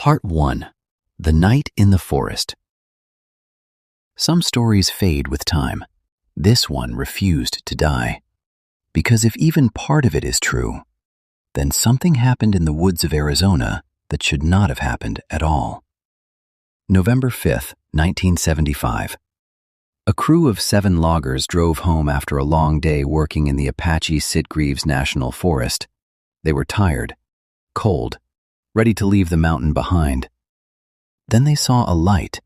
Part 1. The Night in the Forest. Some stories fade with time. This one refused to die. Because if even part of it is true, then something happened in the woods of Arizona that should not have happened at all. November 5th, 1975. A crew of 7 loggers drove home after a long day working in the Apache Sitgreaves National Forest. They were tired, cold, ready to leave the mountain behind. Then they saw a light.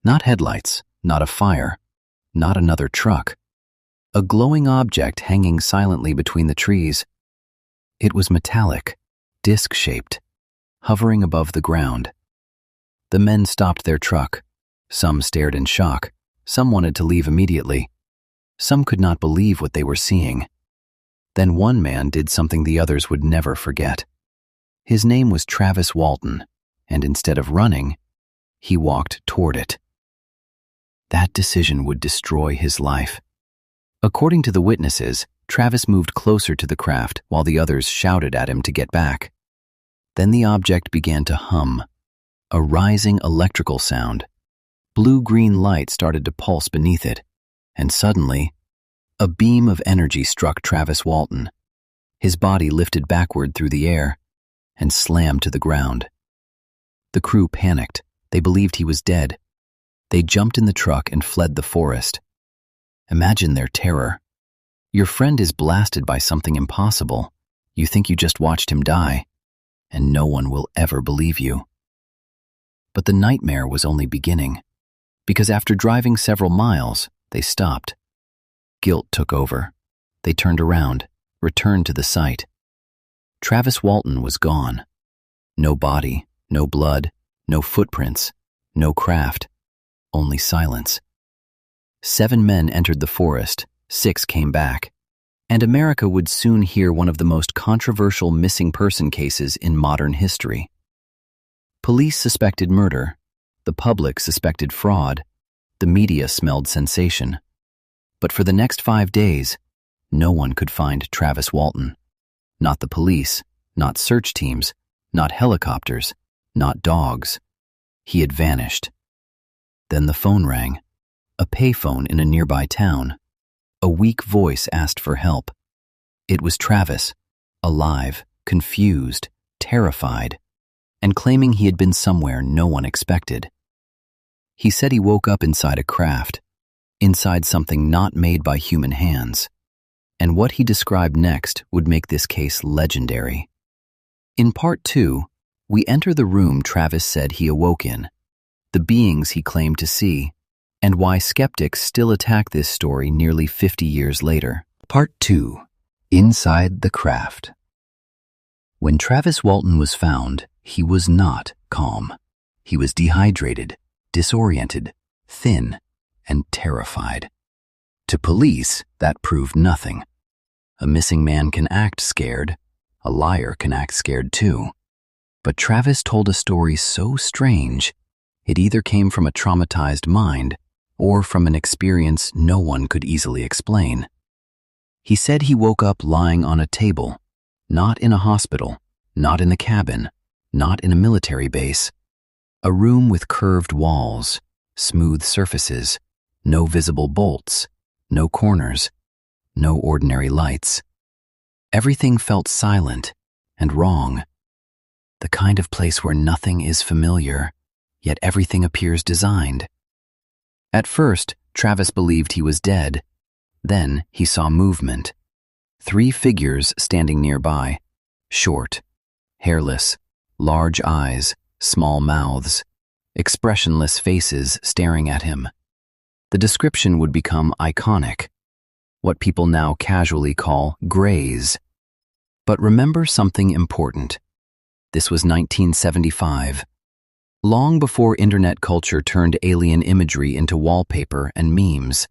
Not headlights, not a fire, not another truck. A glowing object hanging silently between the trees. It was metallic, disc-shaped, hovering above the ground. The men stopped their truck. Some stared in shock. Some wanted to leave immediately. Some could not believe what they were seeing. Then one man did something the others would never forget. His name was Travis Walton, and instead of running, he walked toward it. That decision would destroy his life. According to the witnesses, Travis moved closer to the craft while the others shouted at him to get back. Then the object began to hum, a rising electrical sound. Blue-green light started to pulse beneath it, and suddenly, a beam of energy struck Travis Walton. His body lifted backward through the air and slammed to the ground. The crew panicked. They believed he was dead. They jumped in the truck and fled the forest. Imagine their terror. Your friend is blasted by something impossible. You think you just watched him die, and no one will ever believe you. But the nightmare was only beginning, because after driving several miles, they stopped. Guilt took over. They turned around, returned to the site. Travis Walton was gone. No body, no blood, no footprints, no craft, only silence. 7 men entered the forest, 6 came back, and America would soon hear one of the most controversial missing person cases in modern history. Police suspected murder, the public suspected fraud, the media smelled sensation. But for the next 5 days, no one could find Travis Walton. Not the police, not search teams, not helicopters, not dogs. He had vanished. Then the phone rang, a payphone in a nearby town. A weak voice asked for help. It was Travis, alive, confused, terrified, and claiming he had been somewhere no one expected. He said he woke up inside a craft, inside something not made by human hands, and what he described next would make this case legendary. In Part 2, we enter the room Travis said he awoke in, the beings he claimed to see, and why skeptics still attack this story nearly 50 years later. Part 2. Inside the Craft. When Travis Walton was found, he was not calm. He was dehydrated, disoriented, thin, and terrified. To police, that proved nothing. A missing man can act scared. A liar can act scared too. But Travis told a story so strange, it either came from a traumatized mind or from an experience no one could easily explain. He said he woke up lying on a table, not in a hospital, not in the cabin, not in a military base. A room with curved walls, smooth surfaces, no visible bolts, no corners, no ordinary lights. Everything felt silent and wrong. The kind of place where nothing is familiar, yet everything appears designed. At first, Travis believed he was dead. Then he saw movement. 3 figures standing nearby, short, hairless, large eyes, small mouths, expressionless faces staring at him. The description would become iconic, what people now casually call grays. But remember something important. This was 1975. Long before internet culture turned alien imagery into wallpaper and memes,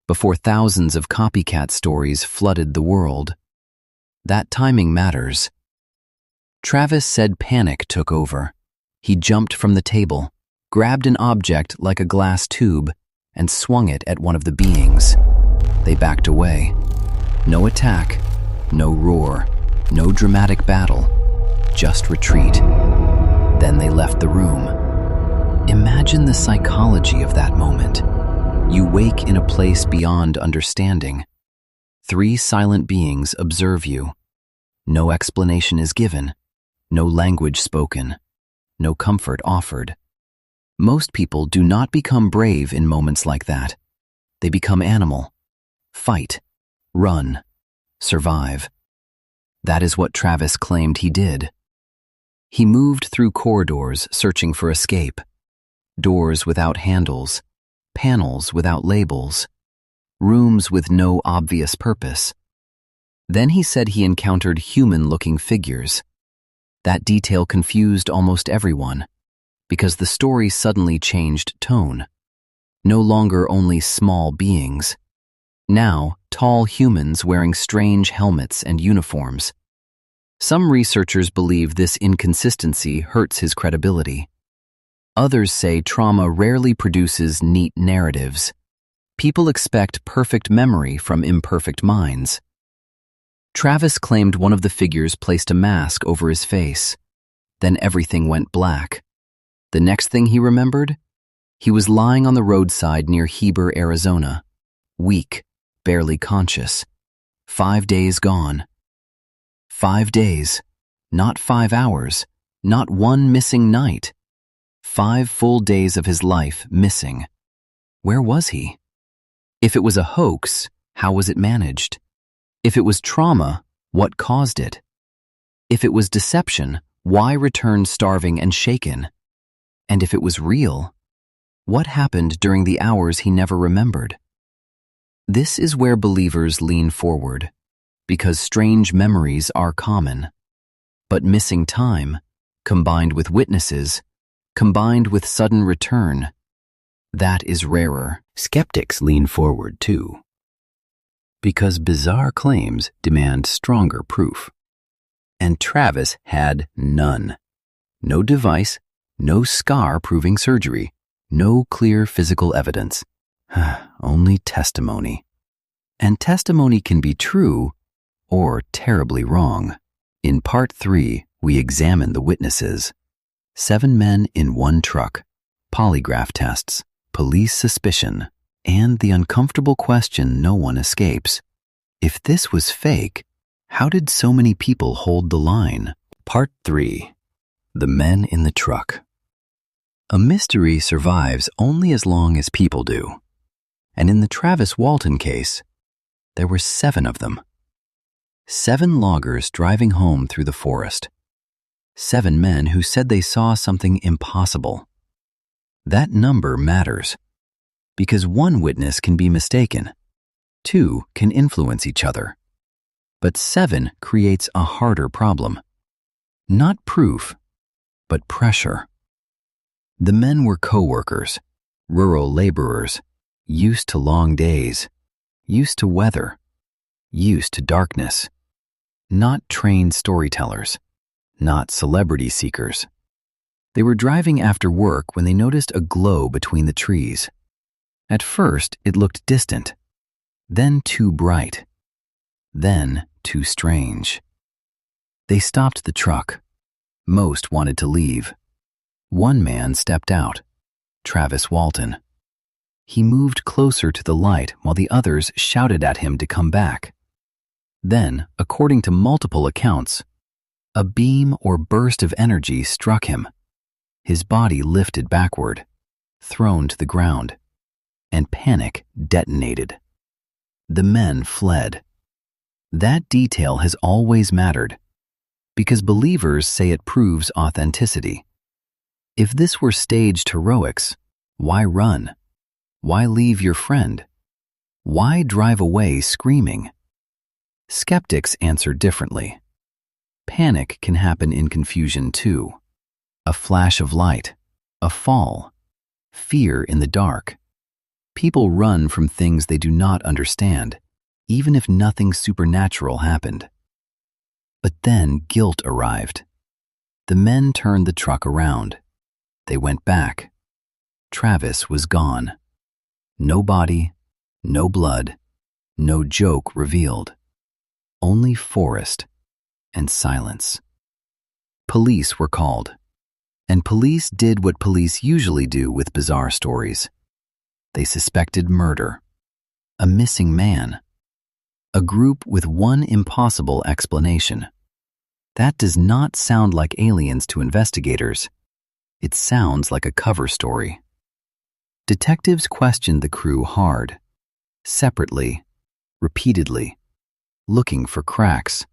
before thousands of copycat stories flooded the world. That timing matters. Travis said panic took over. He jumped from the table, grabbed an object like a glass tube, and swung it at one of the beings. They backed away. No attack, no roar, no dramatic battle, just retreat. Then they left the room. Imagine the psychology of that moment. You wake in a place beyond understanding. 3 silent beings observe you. No explanation is given, no language spoken, no comfort offered. Most people do not become brave in moments like that. They become animal. Fight, run, survive. That is what Travis claimed he did. He moved through corridors searching for escape. Doors without handles, panels without labels, rooms with no obvious purpose. Then he said he encountered human-looking figures. That detail confused almost everyone, because the story suddenly changed tone. No longer only small beings. Now, tall humans wearing strange helmets and uniforms. Some researchers believe this inconsistency hurts his credibility. Others say trauma rarely produces neat narratives. People expect perfect memory from imperfect minds. Travis claimed one of the figures placed a mask over his face. Then everything went black. The next thing he remembered? He was lying on the roadside near Heber, Arizona. Weak, barely conscious. 5 days gone. 5 days. Not 5 hours. Not one missing night. 5 full days of his life missing. Where was he? If it was a hoax, how was it managed? If it was trauma, what caused it? If it was deception, why return starving and shaken? And if it was real, what happened during the hours he never remembered? This is where believers lean forward, because strange memories are common. But missing time, combined with witnesses, combined with sudden return, that is rarer. Skeptics lean forward too, because bizarre claims demand stronger proof. And Travis had none. No device, no scar proving surgery, no clear physical evidence. Only testimony. And testimony can be true or terribly wrong. In Part 3, we examine the witnesses. 7 men in 1 truck, polygraph tests, police suspicion, and the uncomfortable question no one escapes. If this was fake, how did so many people hold the line? Part 3. The men in the truck. A mystery survives only as long as people do. And in the Travis Walton case, there were 7 of them. 7 loggers driving home through the forest. 7 men who said they saw something impossible. That number matters, because 1 witness can be mistaken, 2 can influence each other. But 7 creates a harder problem. Not proof, but pressure. The men were co-workers, rural laborers, used to long days, used to weather, used to darkness. Not trained storytellers, not celebrity seekers. They were driving after work when they noticed a glow between the trees. At first, it looked distant, then too bright, then too strange. They stopped the truck. Most wanted to leave. 1 man stepped out, Travis Walton. He moved closer to the light while the others shouted at him to come back. Then, according to multiple accounts, a beam or burst of energy struck him. His body lifted backward, thrown to the ground, and panic detonated. The men fled. That detail has always mattered, because believers say it proves authenticity. If this were staged heroics, why run? Why leave your friend? Why drive away screaming? Skeptics answer differently. Panic can happen in confusion too. A flash of light, a fall, fear in the dark. People run from things they do not understand, even if nothing supernatural happened. But then guilt arrived. The men turned the truck around. They went back. Travis was gone. No body, no blood, no joke revealed. Only forest and silence. Police were called. And police did what police usually do with bizarre stories. They suspected murder, a missing man, a group with one impossible explanation. That does not sound like aliens to investigators. It sounds like a cover story. Detectives questioned the crew hard, separately, repeatedly, looking for cracks,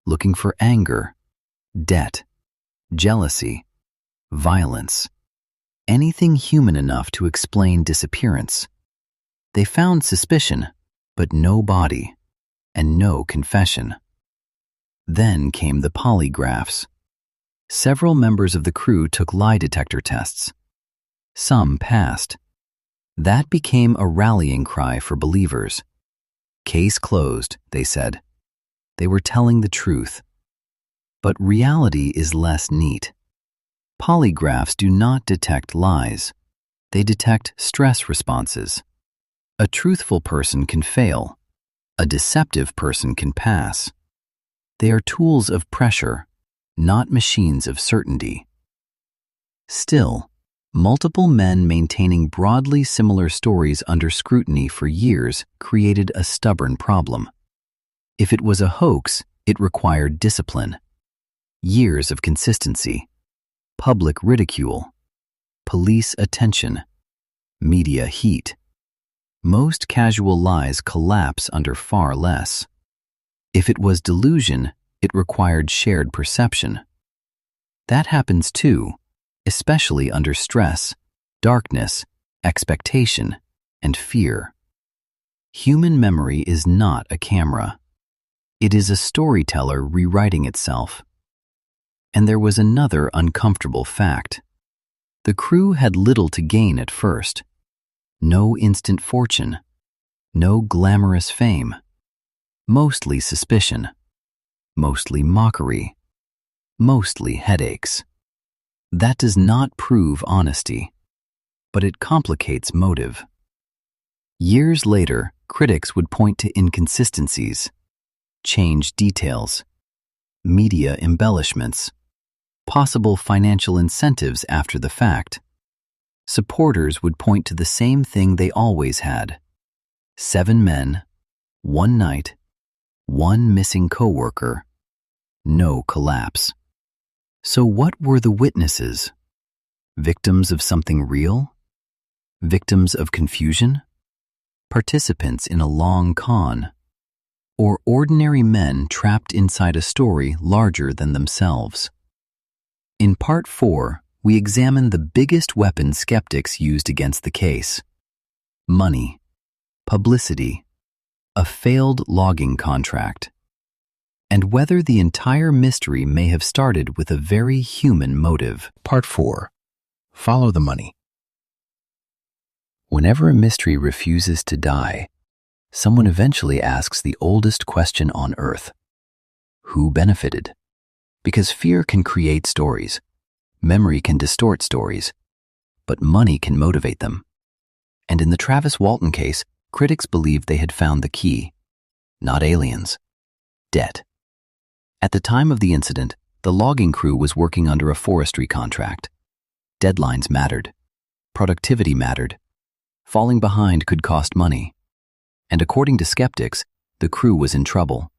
looking for anger, debt, jealousy, violence, anything human enough to explain disappearance. They found suspicion, but no body and no confession. Then came the polygraphs. Several members of the crew took lie detector tests. Some passed. That became a rallying cry for believers. Case closed, they said. They were telling the truth. But reality is less neat. Polygraphs do not detect lies. They detect stress responses. A truthful person can fail. A deceptive person can pass. They are tools of pressure, not machines of certainty. Still, multiple men maintaining broadly similar stories under scrutiny for years created a stubborn problem. If it was a hoax, it required discipline, years of consistency, public ridicule, police attention, media heat. Most casual lies collapse under far less. If it was delusion, it required shared perception. That happens too, especially under stress, darkness, expectation, and fear. Human memory is not a camera. It is a storyteller rewriting itself. And there was another uncomfortable fact. The crew had little to gain at first. No instant fortune. No glamorous fame. Mostly suspicion. Mostly mockery. Mostly headaches. That does not prove honesty, but it complicates motive. Years later, critics would point to inconsistencies, changed details, media embellishments, possible financial incentives after the fact. Supporters would point to the same thing they always had: 7 men, 1 night, 1 missing coworker, no collapse. So what were the witnesses? Victims of something real? Victims of confusion? Participants in a long con? Or ordinary men trapped inside a story larger than themselves? In Part 4, we examine the biggest weapon skeptics used against the case: money, publicity, a failed logging contract, and whether the entire mystery may have started with a very human motive. Part 4. Follow the money. Whenever a mystery refuses to die, someone eventually asks the oldest question on Earth: who benefited? Because fear can create stories, memory can distort stories, but money can motivate them. And in the Travis Walton case, critics believed they had found the key: not aliens, debt. At the time of the incident, the logging crew was working under a forestry contract. Deadlines mattered. Productivity mattered. Falling behind could cost money. And according to skeptics, the crew was in trouble.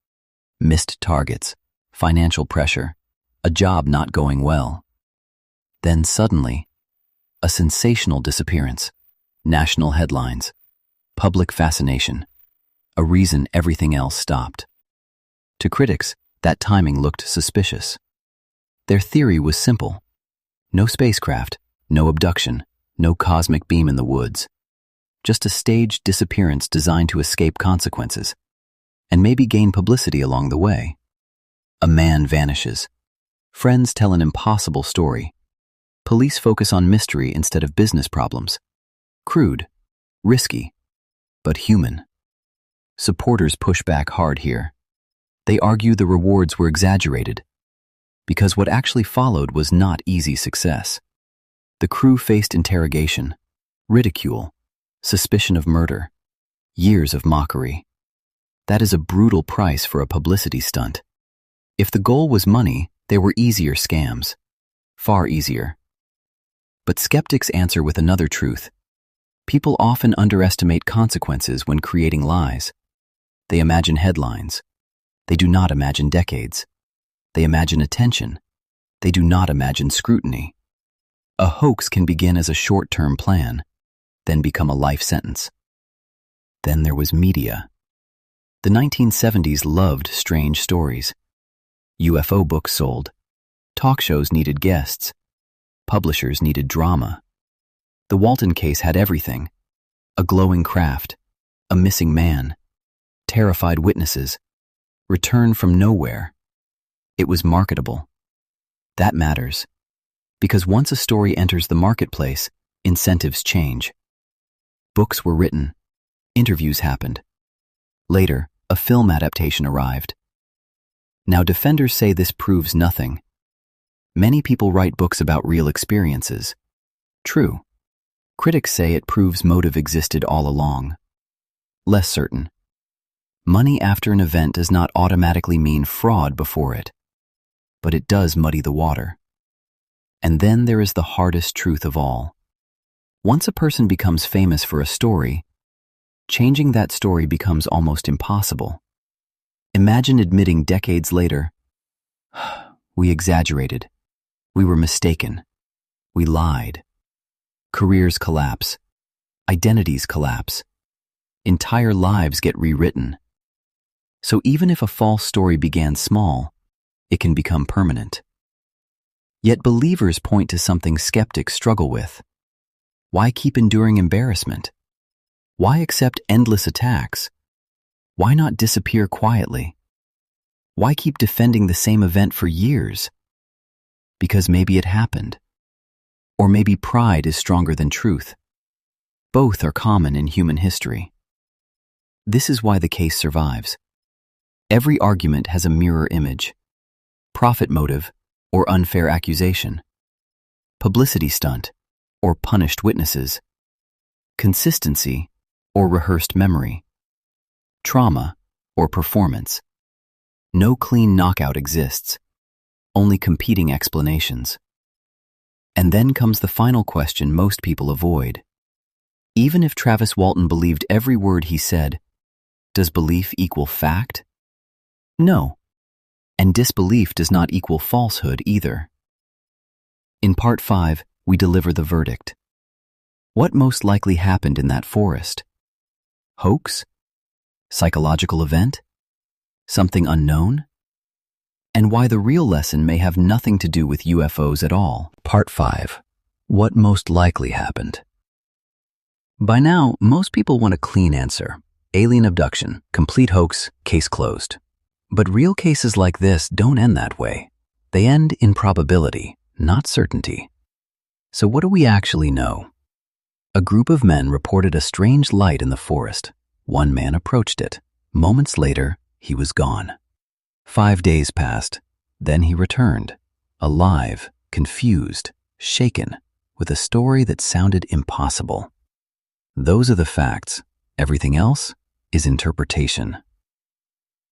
Missed targets, financial pressure, a job not going well. Then suddenly, a sensational disappearance, national headlines, public fascination, a reason everything else stopped. To critics, that timing looked suspicious. Their theory was simple: no spacecraft, no abduction, no cosmic beam in the woods. Just a staged disappearance designed to escape consequences, and maybe gain publicity along the way. A man vanishes. Friends tell an impossible story. Police focus on mystery instead of business problems. Crude, risky, but human. Supporters push back hard here. They argue the rewards were exaggerated, because what actually followed was not easy success. The crew faced interrogation, ridicule, suspicion of murder, years of mockery. That is a brutal price for a publicity stunt. If the goal was money, there were easier scams. Far easier. But skeptics answer with another truth. People often underestimate consequences when creating lies. They imagine headlines. They do not imagine decades. They imagine attention. They do not imagine scrutiny. A hoax can begin as a short-term plan, then become a life sentence. Then there was media. The 1970s loved strange stories. UFO books sold. Talk shows needed guests. Publishers needed drama. The Walton case had everything: a glowing craft, a missing man, terrified witnesses, return from nowhere. It was marketable. That matters, because once a story enters the marketplace, incentives change. Books were written. Interviews happened. Later, a film adaptation arrived. Now, defenders say this proves nothing. Many people write books about real experiences. True. Critics say it proves motive existed all along. Less certain. Money after an event does not automatically mean fraud before it, but it does muddy the water. And then there is the hardest truth of all. Once a person becomes famous for a story, changing that story becomes almost impossible. Imagine admitting decades later, "We exaggerated. We were mistaken. We lied." Careers collapse. Identities collapse. Entire lives get rewritten. So even if a false story began small, it can become permanent. Yet believers point to something skeptics struggle with. Why keep enduring embarrassment? Why accept endless attacks? Why not disappear quietly? Why keep defending the same event for years? Because maybe it happened. Or maybe pride is stronger than truth. Both are common in human history. This is why the case survives. Every argument has a mirror image: profit motive or unfair accusation, publicity stunt or punished witnesses, consistency or rehearsed memory, trauma or performance. No clean knockout exists, only competing explanations. And then comes the final question most people avoid. Even if Travis Walton believed every word he said, does belief equal fact? No. And disbelief does not equal falsehood either. In Part 5, we deliver the verdict. What most likely happened in that forest? Hoax? Psychological event? Something unknown? And why the real lesson may have nothing to do with UFOs at all. Part 5. What most likely happened? By now, most people want a clean answer. Alien abduction, complete hoax, case closed. But real cases like this don't end that way. They end in probability, not certainty. So what do we actually know? A group of men reported a strange light in the forest. One man approached it. Moments later, he was gone. 5 days passed. Then he returned, alive, confused, shaken, with a story that sounded impossible. Those are the facts. Everything else is interpretation.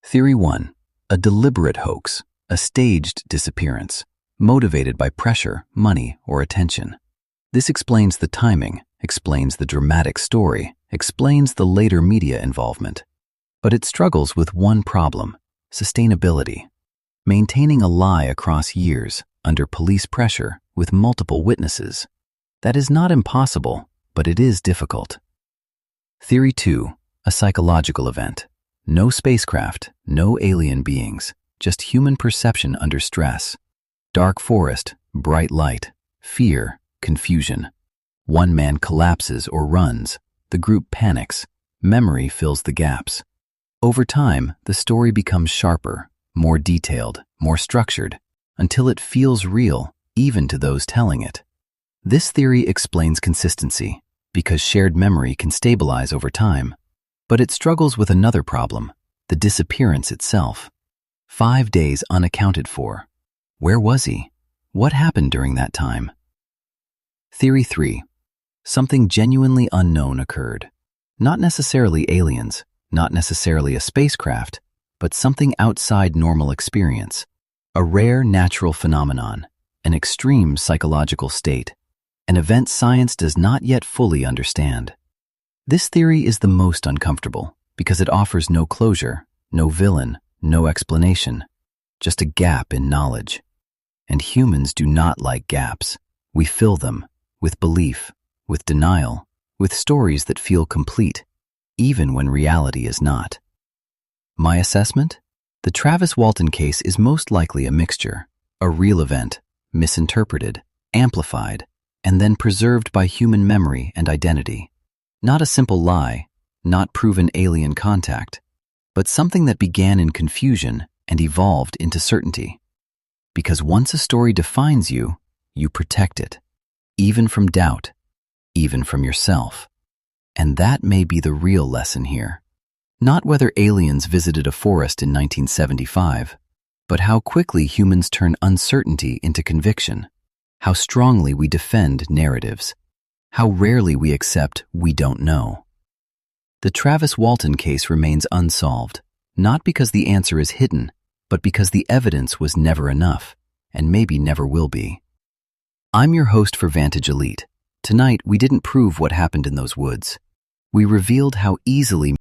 Theory 1. A deliberate hoax, a staged disappearance, motivated by pressure, money, or attention. This explains the timing, explains the dramatic story, explains the later media involvement. But it struggles with one problem: sustainability. Maintaining a lie across years, under police pressure, with multiple witnesses. That is not impossible, but it is difficult. Theory 2. A psychological event. No spacecraft, no alien beings, just human perception under stress. Dark forest, bright light, fear, confusion. One man collapses or runs, the group panics, memory fills the gaps. Over time, the story becomes sharper, more detailed, more structured, until it feels real, even to those telling it. This theory explains consistency, because shared memory can stabilize over time. But it struggles with another problem: the disappearance itself. 5 days unaccounted for. Where was he? What happened during that time? Theory 3. Something genuinely unknown occurred. Not necessarily aliens, not necessarily a spacecraft, but something outside normal experience. A rare natural phenomenon, an extreme psychological state. an event science does not yet fully understand. This theory is the most uncomfortable because it offers no closure, no villain, no explanation, just a gap in knowledge. And humans do not like gaps. We fill them with belief, with denial, with stories that feel complete, even when reality is not. My assessment? The Travis Walton case is most likely a mixture, a real event, misinterpreted, amplified, and then preserved by human memory and identity. Not a simple lie, not proven alien contact, but something that began in confusion and evolved into certainty. Because once a story defines you, you protect it, even from doubt, even from yourself. And that may be the real lesson here. Not whether aliens visited a forest in 1975, but how quickly humans turn uncertainty into conviction, how strongly we defend narratives, how rarely we accept we don't know. The Travis Walton case remains unsolved, not because the answer is hidden, but because the evidence was never enough, and maybe never will be. I'm your host for Vantage Elite. Tonight, we didn't prove what happened in those woods. We revealed how easily